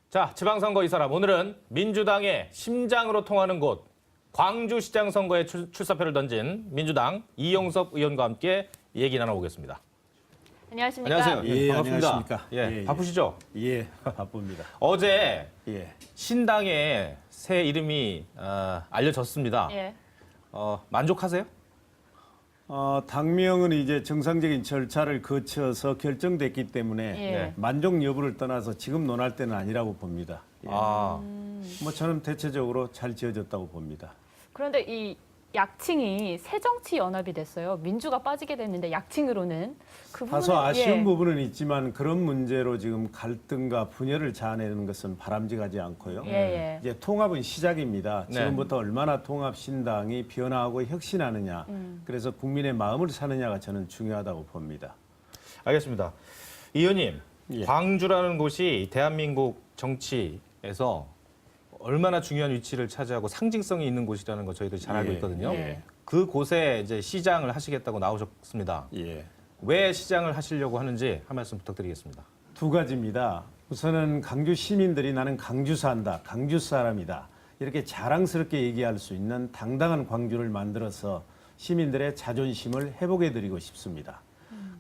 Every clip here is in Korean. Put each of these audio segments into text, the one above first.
자, 지방선거 이 사람. 오늘은 민주당의 심장으로 통하는 곳 광주시장 선거에 출사표를 던진 민주당 이용섭 의원과 함께 얘기 나눠보겠습니다. 안녕하십니까? 안녕하세요. 예, 반갑습니다. 안녕하십니까. 예, 바쁘시죠? 예, 바쁩니다. 어제 예. 신당의 새 이름이 알려졌습니다. 예. 만족하세요? 당명은 이제 정상적인 절차를 거쳐서 결정됐기 때문에 예. 만족 여부를 떠나서 지금 논할 때는 아니라고 봅니다. 예. 뭐 저는 대체적으로 잘 지어졌다고 봅니다. 그런데 이 약칭이 새정치연합이 됐어요. 민주가 빠지게 됐는데 약칭으로는 그 부분은 다소 아쉬운 예. 부분은 있지만 그런 문제로 지금 갈등과 분열을 자아내는 것은 바람직하지 않고요. 예, 예. 이제 통합은 시작입니다. 네. 지금부터 얼마나 통합 신당이 변화하고 혁신하느냐. 그래서 국민의 마음을 사느냐가 저는 중요하다고 봅니다. 알겠습니다. 이 의원님, 예. 광주라는 곳이 대한민국 정치에서 얼마나 중요한 위치를 차지하고 상징성이 있는 곳이라는 거 저희들이 잘 알고 예, 있거든요. 예. 그 곳에 이제 시장을 하시겠다고 나오셨습니다. 예. 왜 시장을 하시려고 하는지 한 말씀 부탁드리겠습니다. 두 가지입니다. 우선은 강주 시민들이 나는 강주 산다, 강주 사람이다. 이렇게 자랑스럽게 얘기할 수 있는 당당한 광주를 만들어서 시민들의 자존심을 회복해드리고 싶습니다.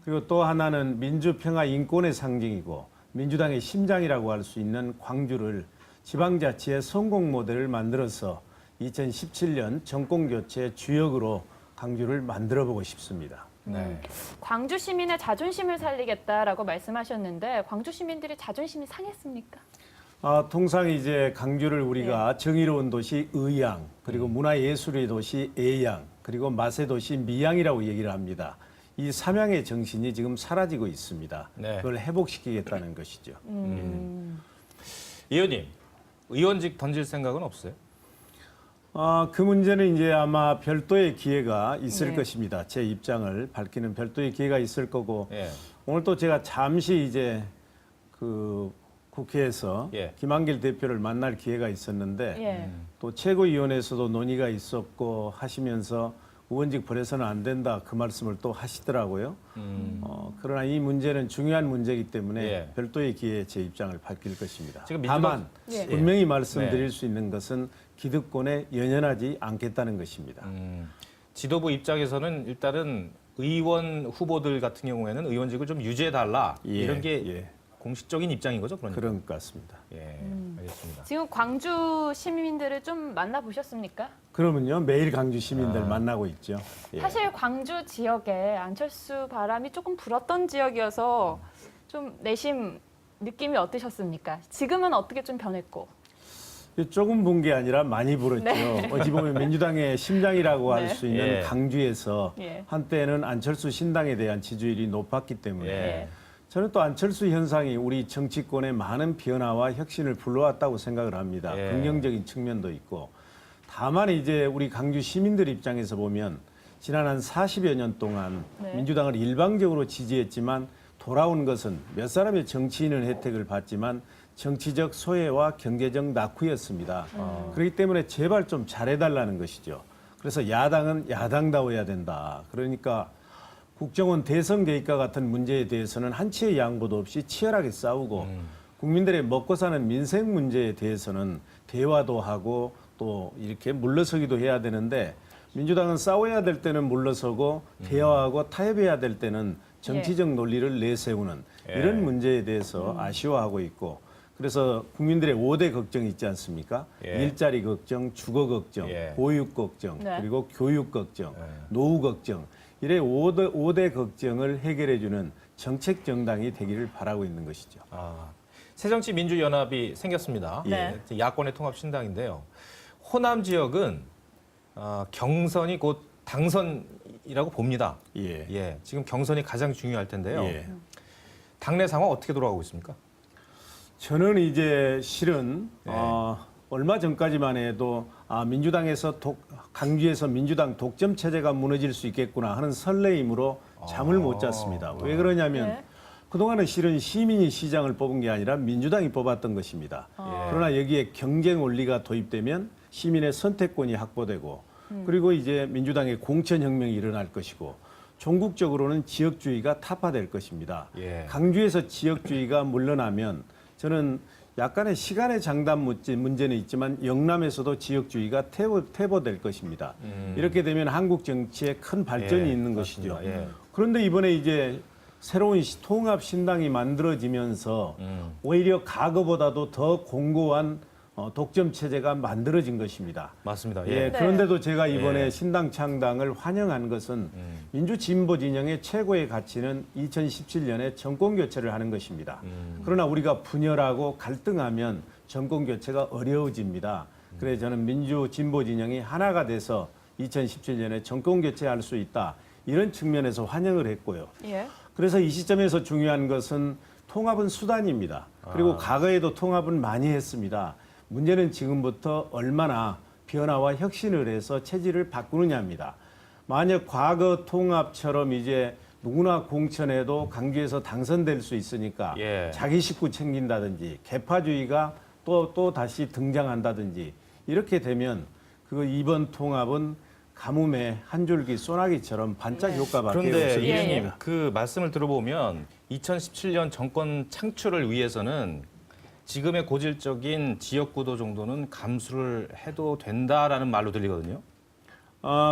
그리고 또 하나는 민주평화 인권의 상징이고 민주당의 심장이라고 할 수 있는 광주를 지방자치의 성공 모델을 만들어서 2017년 정권교체 주역으로 강주를 만들어보고 싶습니다. 네. 광주 시민의 자존심을 살리겠다라고 말씀하셨는데 광주 시민들이 자존심이 상했습니까? 통상 이제 강주를 우리가 정의로운 도시 의양, 그리고 문화예술의 도시 애양, 그리고 맛의 도시 미양이라고 얘기를 합니다. 이 삼양의 정신이 지금 사라지고 있습니다. 네. 그걸 회복시키겠다는 것이죠. 이 의원님, 의원직 던질 생각은 없어요? 그 문제는 이제 아마 별도의 기회가 있을 네. 것입니다. 제 입장을 밝히는 별도의 기회가 있을 거고 예. 오늘 또 제가 잠시 이제 그 국회에서 예. 김한길 대표를 만날 기회가 있었는데 예. 또 최고위원회에서도 논의가 있었고 하시면서 의원직 버려서는 안 된다 그 말씀을 또 하시더라고요. 그러나 이 문제는 중요한 문제이기 때문에 예. 별도의 기회에 제 입장을 밝힐 것입니다. 지금 민주당- 다만 예. 분명히 말씀드릴 네. 수 있는 것은 기득권에 연연하지 않겠다는 것입니다. 지도부 입장에서는 일단은 의원 후보들 같은 경우에는 의원직을 좀 유지해달라 예, 이런 게 예. 공식적인 입장인 거죠, 그러니까. 그런 것 같습니다. 예, 알겠습니다. 지금 광주 시민들을 좀 만나보셨습니까? 그러면요 매일 강주 시민들 만나고 있죠. 예. 사실 광주 지역에 안철수 바람이 조금 불었던 지역이어서 좀 내심 느낌이 어떠셨습니까? 지금은 어떻게 좀 변했고? 조금 본 게 아니라 많이 불었죠. 네. 어찌 보면 민주당의 심장이라고 네. 할 수 있는 예. 강주에서 예. 한때는 안철수 신당에 대한 지지율이 높았기 때문에 예. 저는 또 안철수 현상이 우리 정치권에 많은 변화와 혁신을 불러왔다고 생각을 합니다. 예. 긍정적인 측면도 있고 다만 이제 우리 강주 시민들 입장에서 보면 지난 한 40여 년 동안 네. 민주당을 일방적으로 지지했지만 돌아온 것은 몇 사람의 정치인은 혜택을 받지만 정치적 소외와 경제적 낙후였습니다. 그렇기 때문에 제발 좀 잘해달라는 것이죠. 그래서 야당은 야당다워야 된다. 그러니까 국정원 대선 개입과 같은 문제에 대해서는 한치의 양보도 없이 치열하게 싸우고 국민들의 먹고 사는 민생 문제에 대해서는 대화도 하고 또 이렇게 물러서기도 해야 되는데 민주당은 싸워야 될 때는 물러서고 대화하고 타협해야 될 때는 정치적 논리를 내세우는 이런 문제에 대해서 아쉬워하고 있고 그래서 국민들의 5대 걱정이 있지 않습니까? 예. 일자리 걱정, 주거 걱정, 예. 보육 걱정, 네. 그리고 교육 걱정, 노후 걱정 이래 5대 걱정을 해결해주는 정책 정당이 되기를 바라고 있는 것이죠. 새정치민주연합이 생겼습니다. 네. 야권의 통합신당인데요. 호남 지역은 경선이 곧 당선이라고 봅니다. 예. 예, 지금 경선이 가장 중요할 텐데요. 예. 당내 상황 어떻게 돌아가고 있습니까? 저는 이제 실은 네. 얼마 전까지만 해도 민주당에서 강주에서 민주당 독점 체제가 무너질 수 있겠구나 하는 설레임으로 잠을 못 잤습니다. 왜 그러냐면 네. 그동안은 실은 시민이 시장을 뽑은 게 아니라 민주당이 뽑았던 것입니다. 그러나 여기에 경쟁 원리가 도입되면 시민의 선택권이 확보되고 그리고 이제 민주당의 공천혁명이 일어날 것이고 전국적으로는 지역주의가 타파될 것입니다. 예. 강주에서 지역주의가 물러나면 저는 약간의 시간의 장단 문제는 있지만 영남에서도 지역주의가 퇴보될 것입니다. 이렇게 되면 한국 정치에 큰 발전이 예, 있는 맞습니다. 것이죠. 예. 그런데 이번에 이제 새로운 통합 신당이 만들어지면서 오히려 과거보다도 더 공고한 독점 체제가 만들어진 것입니다. 맞습니다. 예, 예. 그런데도 제가 이번에 예. 신당 창당을 환영한 것은 민주 진보 진영의 최고의 가치는 2017년에 정권 교체를 하는 것입니다. 그러나 우리가 분열하고 갈등하면 정권 교체가 어려워집니다. 그래서 저는 민주 진보 진영이 하나가 돼서 2017년에 정권 교체할 수 있다. 이런 측면에서 환영을 했고요. 예. 그래서 이 시점에서 중요한 것은 통합은 수단입니다. 그리고 과거에도 통합은 많이 했습니다. 문제는 지금부터 얼마나 변화와 혁신을 해서 체질을 바꾸느냐입니다. 만약 과거 통합처럼 이제 누구나 공천해도 강주에서 당선될 수 있으니까 예. 자기 식구 챙긴다든지 개파주의가 또 다시 등장한다든지 이렇게 되면 그 이번 통합은 가뭄에 한 줄기 소나기처럼 반짝 효과밖에 그런데 없습니다. 이 예, 의원님 그 말씀을 들어보면 2017년 정권 창출을 위해서는 지금의 고질적인 지역 구도 정도는 감수를 해도 된다라는 말로 들리거든요.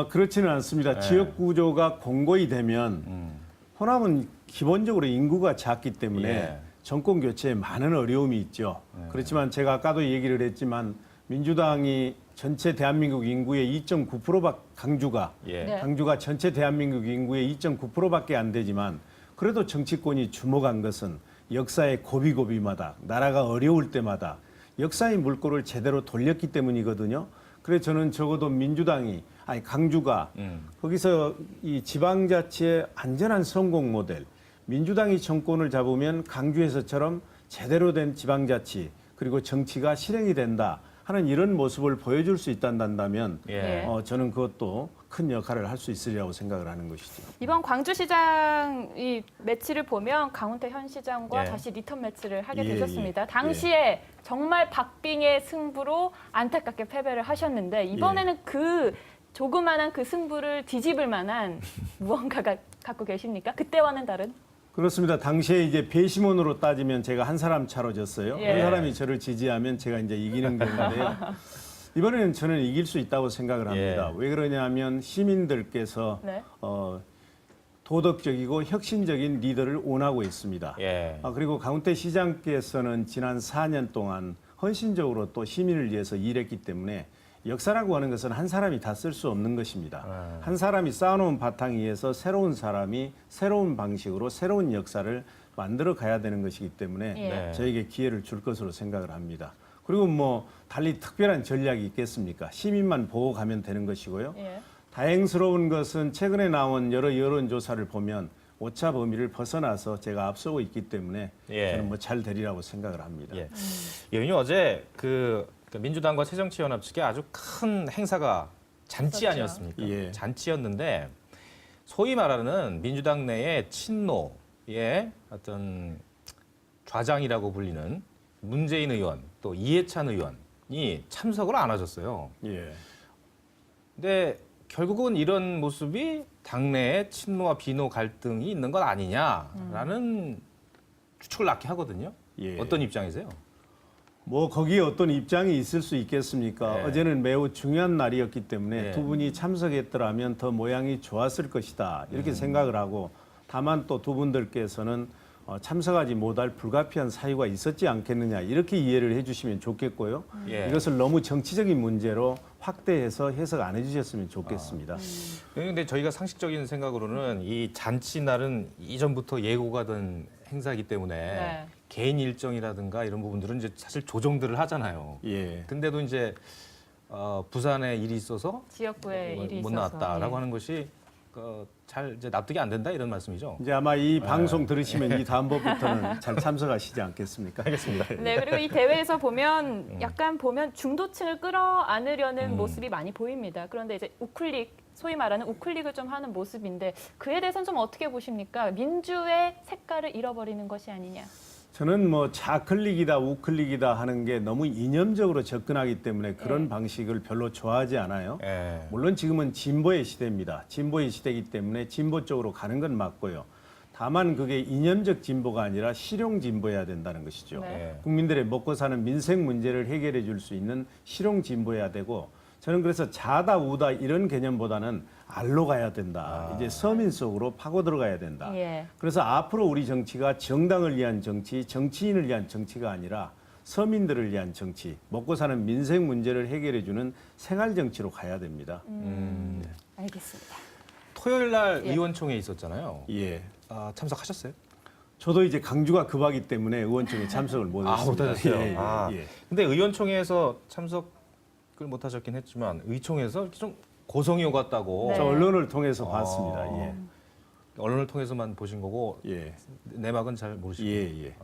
그렇지는 않습니다. 네. 지역 구조가 공고히 되면 호남은 기본적으로 인구가 작기 때문에 예. 정권 교체에 많은 어려움이 있죠. 그렇지만 제가 아까도 얘기를 했지만 민주당이 전체 대한민국 인구의 2.9%밖에 예. 네. 강주가 전체 대한민국 인구의 2.9%밖에 안 되지만 그래도 정치권이 주목한 것은 역사의 고비고비마다 나라가 어려울 때마다 역사의 물꼬를 제대로 돌렸기 때문이거든요. 그래서 저는 적어도 강주가 거기서 이 지방자치의 안전한 성공 모델, 민주당이 정권을 잡으면 강주에서처럼 제대로 된 지방자치 그리고 정치가 실행이 된다 하는 이런 모습을 보여줄 수 있단다면 예. 저는 그것도 큰 역할을 할 수 있으리라고 생각을 하는 것이죠. 이번 광주시장 이 매치를 보면 강훈태 현 시장과 예. 다시 리턴 매치를 하게 예, 되셨습니다. 예. 당시에 정말 박빙의 승부로 안타깝게 패배를 하셨는데 이번에는 그 조그마한 그 승부를 뒤집을 만한 무언가가 갖고 계십니까? 그때와는 다른? 그렇습니다. 당시에 이제 배심원으로 따지면 제가 한 사람 차로 졌어요. 예. 한 사람이 저를 지지하면 제가 이제 이기는 경우인데요. 이번에는 저는 이길 수 있다고 생각을 합니다. 예. 왜 그러냐면 시민들께서 네. 도덕적이고 혁신적인 리더를 원하고 있습니다. 예. 그리고 강훈태 시장께서는 지난 4년 동안 헌신적으로 또 시민을 위해서 일했기 때문에 역사라고 하는 것은 한 사람이 다 쓸 수 없는 것입니다. 한 사람이 쌓아놓은 바탕 위에서 새로운 사람이 새로운 방식으로 새로운 역사를 만들어 가야 되는 것이기 때문에 예. 네. 저에게 기회를 줄 것으로 생각을 합니다. 그리고 뭐 달리 특별한 전략이 있겠습니까? 시민만 보고 가면 되는 것이고요. 예. 다행스러운 것은 최근에 나온 여러 여론조사를 보면 오차 범위를 벗어나서 제가 앞서고 있기 때문에 예. 저는 뭐 잘 되리라고 생각을 합니다. 예. 의원님 어제 그 민주당과 새정치연합 측에 아주 큰 행사가 잔치 그렇죠. 아니었습니까? 예. 잔치였는데 소위 말하는 민주당 내의 친노의 어떤 좌장이라고 불리는 문재인 의원 또 이해찬 의원이 참석을 안 하셨어요. 예. 근데 결국은 이런 모습이 당내에 친노와 비노 갈등이 있는 것 아니냐라는 추측을 낳게 하거든요. 예. 어떤 입장이세요? 뭐 거기에 어떤 입장이 있을 수 있겠습니까? 네. 어제는 매우 중요한 날이었기 때문에 네. 두 분이 참석했더라면 더 모양이 좋았을 것이다 이렇게 생각을 하고 다만 또 두 분들께서는 참석하지 못할 불가피한 사유가 있었지 않겠느냐 이렇게 이해를 해주시면 좋겠고요. 예. 이것을 너무 정치적인 문제로 확대해서 해석 안 해주셨으면 좋겠습니다. 그런데 저희가 상식적인 생각으로는 이 잔치 날은 이전부터 예고가 된 행사이기 때문에 네. 개인 일정이라든가 이런 부분들은 이제 사실 조정들을 하잖아요. 예. 근데도 이제 부산에 일이 있어서 지역구에 일이 못 있어서. 나왔다라고 예. 하는 것이 잘 이제 납득이 안 된다 이런 말씀이죠. 이제 아마 이 방송 들으시면 이 다음번부터는 잘 참석하시지 않겠습니까? 알겠습니다. 네, 그리고 이 대회에서 보면 약간 보면 중도층을 끌어안으려는 모습이 많이 보입니다. 그런데 이제 우클릭, 소위 말하는 우클릭을 좀 하는 모습인데 그에 대해서는 좀 어떻게 보십니까? 민주의 색깔을 잃어버리는 것이 아니냐. 저는 뭐 좌클릭이다 우클릭이다 하는 게 너무 이념적으로 접근하기 때문에 그런 방식을 별로 좋아하지 않아요. 예. 물론 지금은 진보의 시대입니다. 진보의 시대이기 때문에 진보 쪽으로 가는 건 맞고요. 다만 그게 이념적 진보가 아니라 실용 진보해야 된다는 것이죠. 네. 국민들의 먹고 사는 민생 문제를 해결해 줄 수 있는 실용 진보해야 되고 저는 그래서 자다 우다 이런 개념보다는 알로 가야 된다. 이제 서민 속으로 파고 들어가야 된다. 예. 그래서 앞으로 우리 정치가 정당을 위한 정치, 정치인을 위한 정치가 아니라 서민들을 위한 정치, 먹고 사는 민생 문제를 해결해 주는 생활 정치로 가야 됩니다. 알겠습니다. 토요일 날 예. 의원총회 있었잖아요. 예. 아, 참석하셨어요? 저도 이제 강주가 급하기 때문에 의원총회 참석을 못했습니다. 못하셨어요. 예, 예, 아. 예. 근데 의원총회에서 참석을 못하셨긴 했지만 의총에서 이렇게 좀 고성이 오갔다고 네. 저 언론을 통해서 봤습니다. 예. 언론을 통해서만 보신 거고 예. 내막은 잘 모르시고. 예, 예.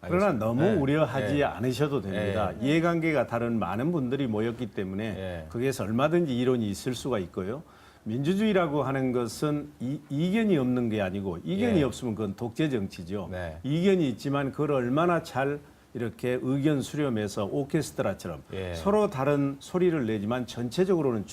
알겠습니다. 그러나 너무 네. 우려하지 네. 않으셔도 됩니다. 네. 이해관계가 다른 많은 분들이 모였기 때문에 네. 거기에서 얼마든지 이론이 있을 수가 있고요. 민주주의라고 하는 것은 이견이 없는 게 아니고 이견이 예. 없으면 그건 독재 정치죠. 네. 이견이 있지만 그걸 얼마나 잘 이렇게 의견 수렴해서 오케스트라처럼 예. 서로 다른 소리를 내지만 전체적으로는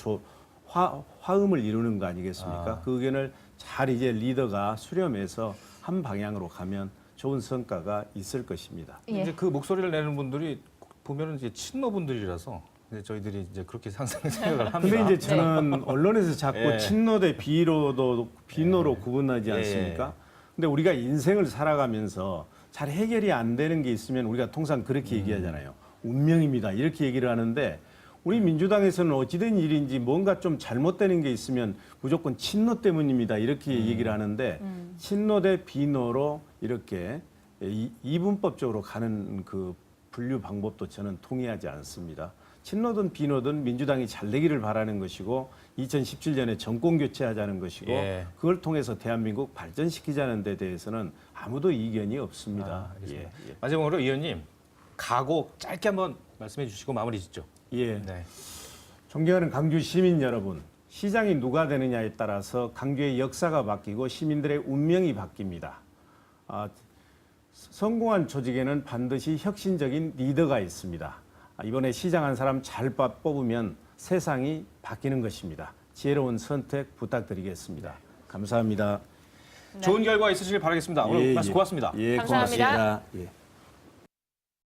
화음을 이루는 거 아니겠습니까? 그 의견을 잘 이제 리더가 수렴해서 한 방향으로 가면 좋은 성과가 있을 것입니다. 예. 이제 그 목소리를 내는 분들이 보면은 이제 친노분들이라서 이제 저희들이 이제 그렇게 생각을 합니다. 근데 이제 저는 언론에서 자꾸 예. 친노 대 비노로 구분하지 예. 않습니까? 근데 우리가 인생을 살아가면서 잘 해결이 안 되는 게 있으면 우리가 통상 그렇게 얘기하잖아요. 운명입니다. 이렇게 얘기를 하는데 우리 민주당에서는 어찌된 일인지 뭔가 좀 잘못되는 게 있으면 무조건 친노 때문입니다. 이렇게 얘기를 하는데 친노 대 비노로 이렇게 이분법적으로 가는 그 분류 방법도 저는 동의하지 않습니다. 친노든 비노든 민주당이 잘 되기를 바라는 것이고 2017년에 정권 교체하자는 것이고 예. 그걸 통해서 대한민국 발전시키자는 데 대해서는 아무도 이견이 없습니다. 알겠습니다. 예, 마지막으로 의원님 각오 짧게 한번 말씀해 주시고 마무리 짓죠. 예. 네. 존경하는 강주 시민 여러분, 시장이 누가 되느냐에 따라서 강주의 역사가 바뀌고 시민들의 운명이 바뀝니다. 성공한 조직에는 반드시 혁신적인 리더가 있습니다. 이번에 시장 한 사람 잘 뽑으면 세상이 바뀌는 것입니다. 지혜로운 선택 부탁드리겠습니다. 감사합니다. 좋은 결과 있으시길 바라겠습니다. 오늘 말씀 고맙습니다. 예, 감사합니다. 고맙습니다. 예.